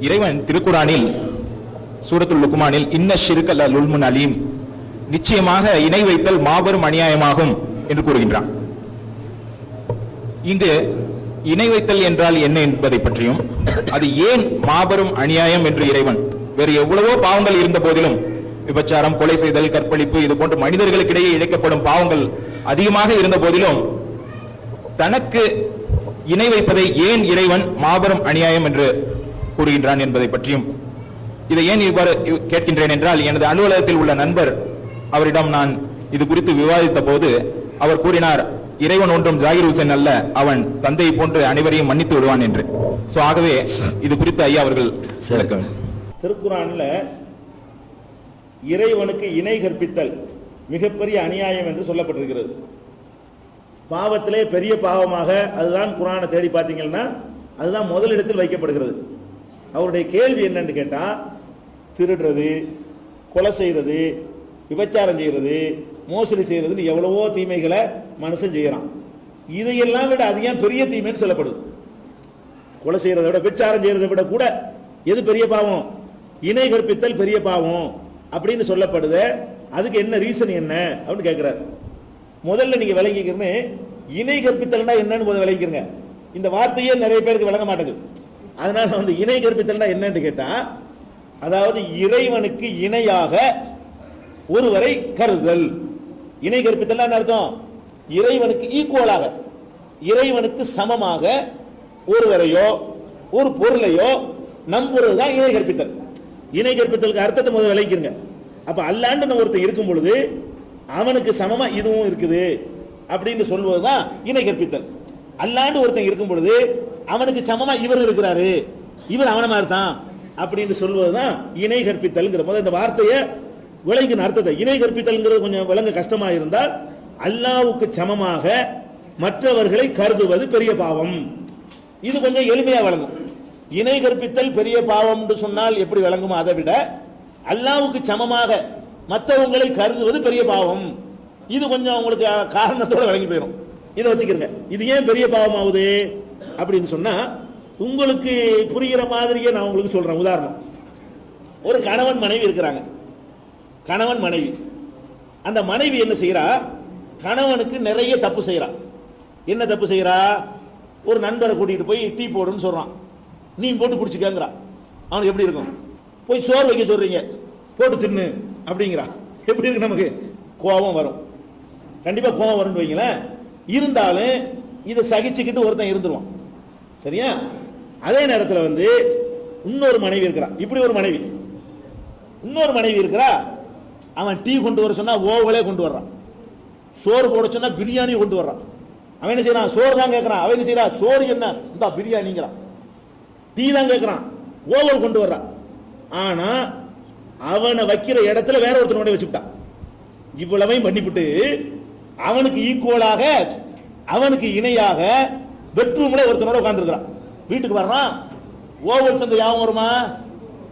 இறைவன் திருக்குரானில் சூரத்துல் லுக்மானில் இன்ன ஷிர்க லுல்முன் அலீம், நிச்சயமாக இணை வைத்தல் மாபெரும் அநியாயமாகும் என்று கூறுகின்றான். இங்கு இணை வைத்தல் என்றால் என்ன என்பதை பற்றியும், அது ஏன் மாபெரும் அநியாயம் என்று இறைவன், வேறு எவ்வளவோ பாவங்கள் இருந்த போதிலும், விபச்சாரம், கொலை செய்தல், கற்பழிப்பு, இது போன்ற மனிதர்களுக்கிடையே இழைக்கப்படும் பாவங்கள் அதிகமாக இருந்த போதிலும் தனக்கு இணை வைப்பதை ஏன் இறைவன் மாபெரும் அநியாயம் என்று கூறுகின்றான் என்பதை பற்றியும், இதை ஏன் இவ்வாறு கேட்கின்றேன் என்றால், எனது அலுவலகத்தில் உள்ள நண்பர் அவரிடம் நான் இது குறித்து விவாதித்த போது அவர் கூறினார், இறைவன் ஒன்றும் ஜாகிர் ஹுசேன் அல்ல, அவன் தந்தையை போன்று அனைவரையும் மன்னித்து விடுவான் என்று. ஆகவே இது குறித்து ஐயா அவர்கள் விளக்க வேண்டும். திருக்குறான்ல இறைவனுக்கு இணை கற்பித்தல் மிகப்பெரிய அநியாயம் என்று சொல்லப்பட்டிருக்கிறது. பாவத்திலே பெரிய பாவமாக அதுதான் குரானை தேடி பார்த்தீங்கன்னா அதுதான் முதலிடத்தில் வைக்கப்படுகிறது. அவருடைய கேள்வி என்னன்னு கேட்டா, திருடுறது, கொலை செய்யறது, விபச்சாரம் செய்யறது, மோசடி செய்யறதுன்னு எவ்வளவோ தீமைகளை மனுஷன் செய்யறான். இதையெல்லாம் விட அது ஏன் பெரிய தீமைன்னு சொல்லப்படுது? கொலை செய்யறதை விட, விபச்சாரம் செய்யறதை விட கூட எது பெரிய பாவம்? இணை கற்பித்தல் பெரிய பாவம் அப்படின்னு சொல்லப்படுது. அதுக்கு என்ன ரீசன் என்ன அப்படின்னு கேட்கிறார். முதல்ல நீங்க விளங்கிக்கிறன்னு, இணை கற்பித்தல்னா என்னன்னு முதல்ல விளங்கிக்கிறங்க. இந்த வார்த்தையே நிறைய பேருக்கு விளங்க மாட்டேங்குது. அதனால வந்து இணை கற்பித்தல்னா என்னன்னு கேட்டா, அதாவது இறைவனுக்கு இணையாக ஒருவரை கருதல். இணை கற்பித்தல் அர்த்தம் இறைவனுக்கு ஈக்குவலாக, இறைவனுக்கு சமமாக ஒருவரையோ ஒரு பொருளையோ நம்புறதுதான் இணை கற்பித்தல். இணை கற்பித்தலுக்கு அர்த்தத்தை முதல்ல விளங்கிக்கிறங்க. அப்ப அல்லாண்டு ஒருத்தர் இருக்கும் பொழுது அவனுக்கு சமமா இதுவும் இருக்குது அப்படின்னு சொல்வதுதான் இணை கற்பித்தல். அல்லாண்டு ஒருத்தன் இருக்கும் பொழுது அவனுக்கு சமமா இவர் இருக்கிறாரு, இவர் அவன மாதிரி தான் அப்படின்னு சொல்வதுதான் இணை கற்பித்தல்ங்கிற. முதல்ல இந்த வார்த்தையை விளங்கின அர்த்தத்தை. இணை கற்பித்தல்ங்கிறது கொஞ்சம் விளங்க கஷ்டமா இருந்தால், அல்லாஹ்வுக்கு சமமாக மற்றவர்களை கருதுவது பெரிய பாவம். இது கொஞ்சம் எளிமையா விளங்கும். இணை கற்பித்தல் பெரிய பாவம் சொன்னால் எப்படி விளங்குமோ அதை விட, அல்லாஹ்வுக்கு சமமாக மற்றவங்களை கருதுவது பெரிய பாவம், இது கொஞ்சம் உங்களுக்கு காரணத்தோட விளங்கி போயிடும். இதை வச்சுக்கிறங்க. இது ஏன் பெரிய பாவம் ஆகுது அப்படின்னு சொன்னா, உங்களுக்கு புரிகிற மாதிரியே நான் உங்களுக்கு சொல்றேன். உதாரணம், ஒரு கணவன் மனைவி இருக்கிறாங்க. கணவன் மனைவி, அந்த மனைவி என்ன செய்யறா? கணவனுக்கு நிறைய தப்பு செய்யறா. என்ன தப்பு செய்யறா? ஒரு நண்பரை கூட்டிட்டு போய் டீ போடுன்னு சொல்றான், நீ போட்டு குடிச்சுக்கங்கிறா. அவனுக்கு எப்படி இருக்கும்? போய் சோறு வைக்க சொல்றீங்க, போட்டு தின்னு அப்படிங்கிறா. எப்படி இருக்கு? நமக்கு கோபம் வரும், கண்டிப்பா கோபம் வரும்னு வைங்களேன். இருந்தாலும் இதை சகிச்சுக்கிட்டு ஒருத்தன் இருந்துருவான். சரியா? அதே நேரத்தில் வந்து இன்னொரு மனைவி இருக்கிறா. இப்படி ஒரு மனைவி, இன்னொரு மனைவி இருக்கிறா. அவன் டீ கொண்டு வர சொன்னா ஓவலே கொண்டு வர்றான், சோறு போட சொன்னா பிரியாணி கொண்டு வர்றான். அவன் என்ன செய்யறான்? சோறு தான் கேட்கறான். அவன் என்ன செய்யறா? சோறு என்ன இந்த பிரியாணிங்கிறான். டீ தான் கேட்கறான், ஓவல் கொண்டு வர்றான். ஆனா அவனை வைக்கிற இடத்துல வேற ஒருத்தனோட வச்சுட்டான். இவ்வளவையும் பண்ணிவிட்டு அவனுக்கு ஈக்குவலாக, அவனுக்கு இணையாக பெட்ரூம்ல ஒருத்தனோட உட்கார்ந்துருக்கிறான். வீட்டுக்கு வர்றான், ஓவல் தந்தது யாவும் வருமா?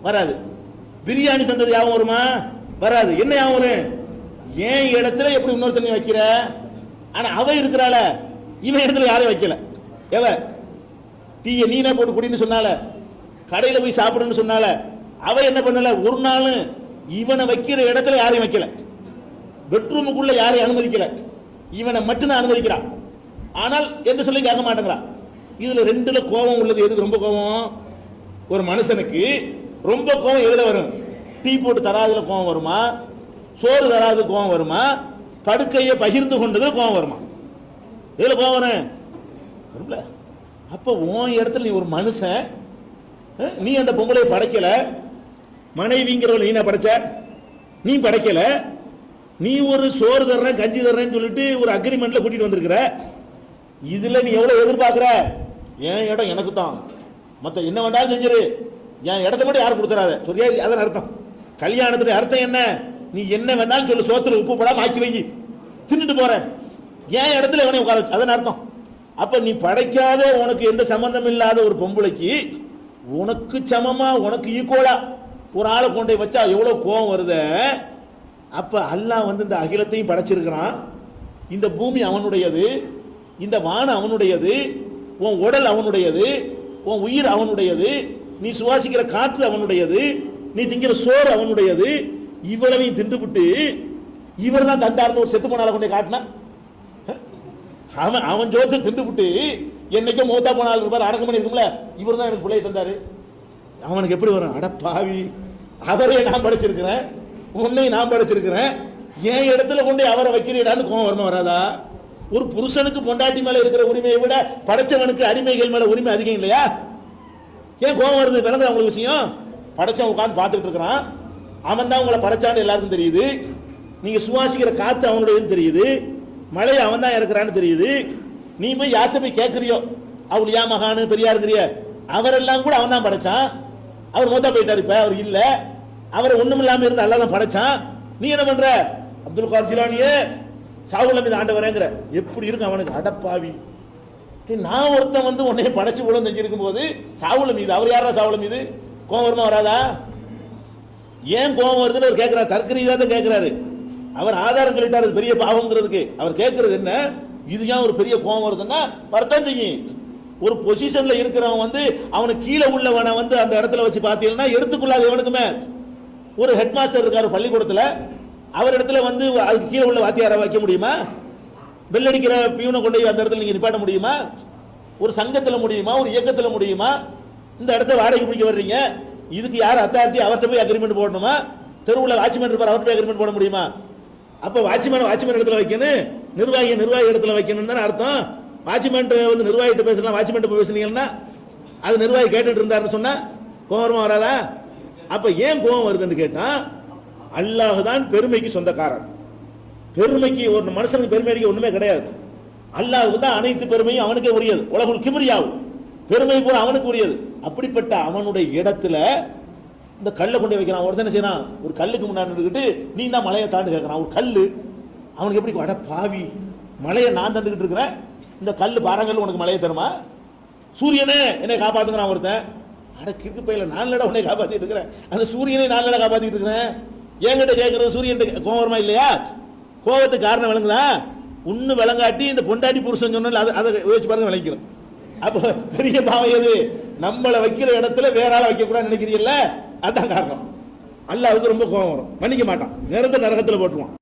வராது. பிரியாணி தந்தது யாவும் வருமா? வராது. என்ன யாவும்? ஏன் இடத்துல எப்படி இன்னொருத்தனை வைக்கிற? ஆனா அவ இருக்கிறாள, இவன் இடத்துல யாரையும் வைக்கல. எவ டீயை நீனே போட்டு குடின்னு சொன்னால, கடையில போய் சாப்பிடுன்னு சொன்னால, அவ என்ன பண்ணல? ஒரு நாள் இவனை வைக்கிற இடத்துல யாரையும் வைக்கல. பெட்ரூமுக்குள்ள யாரையும் அனுமதிக்கல, இவனை மட்டும்தான் அனுமதிக்கிறான். ஆனால் எந்த சொல்லி கேட்க மாட்டேங்கிறான். இதுல ரெண்டுல கோபம் உள்ளது எதுக்கு ரொம்ப கோபம்? ஒரு மனுஷனுக்கு ரொம்ப கோபம் எதுல வரும்? டீ போட்டு தராதுல கோபம் வருமா? சோறு தராது கோபம் வருமா? படுக்கையை பகிர்ந்து கொண்டதுல கோபம் வருமா? எதுல கோபம் வரும்? அப்ப உன் இடத்துல நீ ஒரு மனுஷன், நீ அந்த பொம்பளை படைக்கல, மனைவிங்கிறவள் நீ படைச்ச, நீ படைக்கல. நீ ஒரு சோறு தர்றேன் கஞ்சி தர்றேன்னு சொல்லிட்டு ஒரு அக்ரிமெண்ட்ல கூட்டிட்டு வந்திருக்கிற. இதுல நீ எவ்வளவு எதிர்பார்க்கிற? என் இடம் எனக்கு தான், மத்த என்ன வேண்டாலும் செஞ்சிரு, என் இடத்த மட்டும் யாரும் கொடுத்துறாத சொல்லியா? அதன் அர்த்தம் கல்யாணத்துடைய அர்த்தம் என்ன? நீ என்ன வேணாலும் சொல்லு, சோத்துல உப்பு போடாம ஆக்கி வை, தின்னுட்டு போற, என் இடத்துல எவனே உட்கார. அதன் அர்த்தம். அப்ப நீ படைக்காத, உனக்கு எந்த சம்பந்தம் இல்லாத ஒரு பொம்பளைக்கு உனக்கு சமமா, உனக்கு ஈக்குவலா ஒரு ஆளை கொண்டே வச்சா எவ்வளவு கோபம் வருது. அப்ப அல்லாஹ் வந்து இந்த அகிலத்தையும் படைச்சிருக்கிறான். இந்த பூமி அவனுடையது, இந்த வானம் அவனுடையது, உன் உடல் அவனுடையது, உன் உயிர் அவனுடையது, நீ சுவாசிக்கிற காற்று அவனுடையது, நீ திங்கிற சோறு அவனுடையது. இவ்வளவையும் தின்றுபிட்டு இவர் தான் தந்தார்னு ஒரு செத்து போனால கொண்டே காட்டினா, அவன் ஜோத்தை தின்றுபிட்டு என்னைக்கும் மூத்தா போனால் இருப்பார், அடக்கம் பண்ணி இருக்கும்ல, இவர் தான் எனக்கு பிள்ளையை தந்தாரு. அவனுக்கு எப்படி வரும்? அட பாவி, அவரே நான் படைச்சிருக்கிறேன், உன்னை நான் படைச்சிருக்கிறேன், என் இடத்துல கொண்டு அவரை வைக்கிறீடான்னு கோவம் வரணும் வராதா? ஒரு புருஷனுக்கு பொண்டாட்டி மேல இருக்கிற உரிமையை விட படைச்சவனுக்கு அடிமைகள் மேல உரிமை அதிகம் இல்லையா? ஏன் கோவம் வருது? விளங்குது உங்களுக்கு விஷயம்? படைச்சவன் உட்கார்ந்து பார்த்துட்டு இருக்கிறான், அவன் தான் உங்களை படைச்சான்னு எல்லாருக்கும் தெரியுது. நீங்க சுவாசிக்கிற காத்து அவனுடையன்னு தெரியுது, மழையை அவன் தான் இறக்குறான்னு தெரியுது. நீ போய் யார்கிட்ட போய் கேட்கறியோ, அவளியா மகானு பெரியாருங்கிறிய, அவரெல்லாம் கூட அவன் தான் படைச்சான். அவர் மூத்தா போயிட்டாரு, இப்ப அவர் இல்ல, அவரை ஒண்ணும் இல்லாம இருந்து அல்லா தான் படைச்சான். நீ என்ன பண்ற? அப்துல் காதர் ஜிலானியே சாவுல மீது ஆண்டவரேங்கிற. எப்படி இருக்கு அவனுக்கு? அடப்பாவி, நான் ஒருத்தன் வந்து உன்னைய படைச்சு கூட செஞ்சிருக்கும் போது சாவுல மீது, அவர் யாரா சாவுல மீது? கோவம் வருமா வராதா? ஏன் கோவம் வருதுன்னு அவர் கேட்கிறார், தர்க்கரீதா தான் கேட்கிறாரு. அவர் ஆதாரம் சொல்லிட்டாரு பெரிய பாவம்ங்கிறதுக்கு. அவர் கேட்கறது என்ன? இது ஏன் ஒரு பெரிய கோவம் வருதுன்னா வருத்தம் செய்யும். ஒரு பொசிஷன்ல இருக்கிறவன் வந்து அவனுக்கு கீழே உள்ளவனை வந்து அந்த இடத்துல வச்சு பார்த்தீங்கன்னா எடுத்துக்கொள்ளாது எவனுக்குமே. ஒரு ஹெட் மாஸ்டர் இருக்காரு பள்ளிக்கூடத்துல, அவர் இடத்துல வந்து அதுக்கு கீழே உள்ள வாத்தியாரை வைக்க முடியுமா? பெல் அடிக்கிற பியூனை கொண்டு அந்த இடத்துல நீங்க நிப்பாட்ட முடியுமா? ஒரு சங்கத்துல முடியுமா? ஒரு இயக்கத்துல முடியுமா? இந்த இடத்த வாடகை பிடிக்க வர்றீங்க, இதுக்கு யார் அத்தாரிட்டி? அவர்கிட்ட போய் அக்ரிமெண்ட் போடணுமா? தெருவில் வாட்ச்மேன் இருப்பார், அவர்கிட்ட போய் அக்ரிமெண்ட் போட முடியுமா? அப்ப வாட்ச்மேன் இடத்துல வைக்கணும், நிர்வாகி இடத்துல வைக்கணும் தானே அர்த்தம். வாட்ச்மேன் வந்து நிர்வாகிட்ட பேசலாம், வாட்ச்மேன் போய் பேசுனீங்கன்னா அது நிர்வாகி கேட்டுட்டு இருந்தாருன்னு சொன்னா கோபமா வராதா? அப்ப ஏன் கோபம் வருதுன்னு கேட்டா, அல்லாஹ் தான் பெருமைக்கு சொந்தக்காரன். பெருமைக்கு ஒரு மனுஷனுக்கு பெருமை அடிக்க ஒண்ணுமே கிடையாது. அல்லாஹ்வுக்கு தான் அனைத்து பெருமையும் அவனுக்கே உரியது. உலகுல் கிப்ரியாவு, பெருமை பூரா அவனுக்கு உரியது. அப்படிப்பட்ட அவனுடைய இடத்துல இந்த கல்லை கொண்டு வைக்கிறான். ஒருத்தன் என்ன செய்யறான்? ஒரு கல்லுக்கு முன்னாடி நின்றுக்கிட்டு நீ தான் மலையை தாண்டு கேட்கறான். ஒரு கல்லு அவனுக்கு எப்படி? அட பாவி, மலையை நான் தந்துக்கிட்டு இருக்கிறேன், இந்த கல்லு பாறாங்கல் உனக்கு மலையை தருமா? சூரியனே என்னை காப்பாத்துக்கிறான் ஒருத்தன். அட கிறுக்கு பையில, நான் லடா உன்னை காப்பாத்திட்டு இருக்கிறேன், அந்த சூரியனை நான் லடா காப்பாத்திட்டு இருக்கிறேன். என்கிட்ட கேட்கறது சூரியன் கோவம் வருமா இல்லையா? கோவத்துக்கு காரணம் விளங்குதா? ஒண்ணு விளங்காட்டி இந்த பொண்டாட்டி புருஷன் சொன்ன அதை யோசிச்சு பாருங்க, விளங்கிக்கிறோம். அப்ப பெரிய பாவம் எது? நம்மளை வைக்கிற இடத்துல வேற ஆளை வைக்க கூடாதுன்னு நினைக்கிறீங்கல்ல, அதான் காரணம். அல்லாஹ்வுக்கு ரொம்ப கோபம் வரும், மன்னிக்க மாட்டான், நிரந்தர நரகத்துல போட்டுருவான்.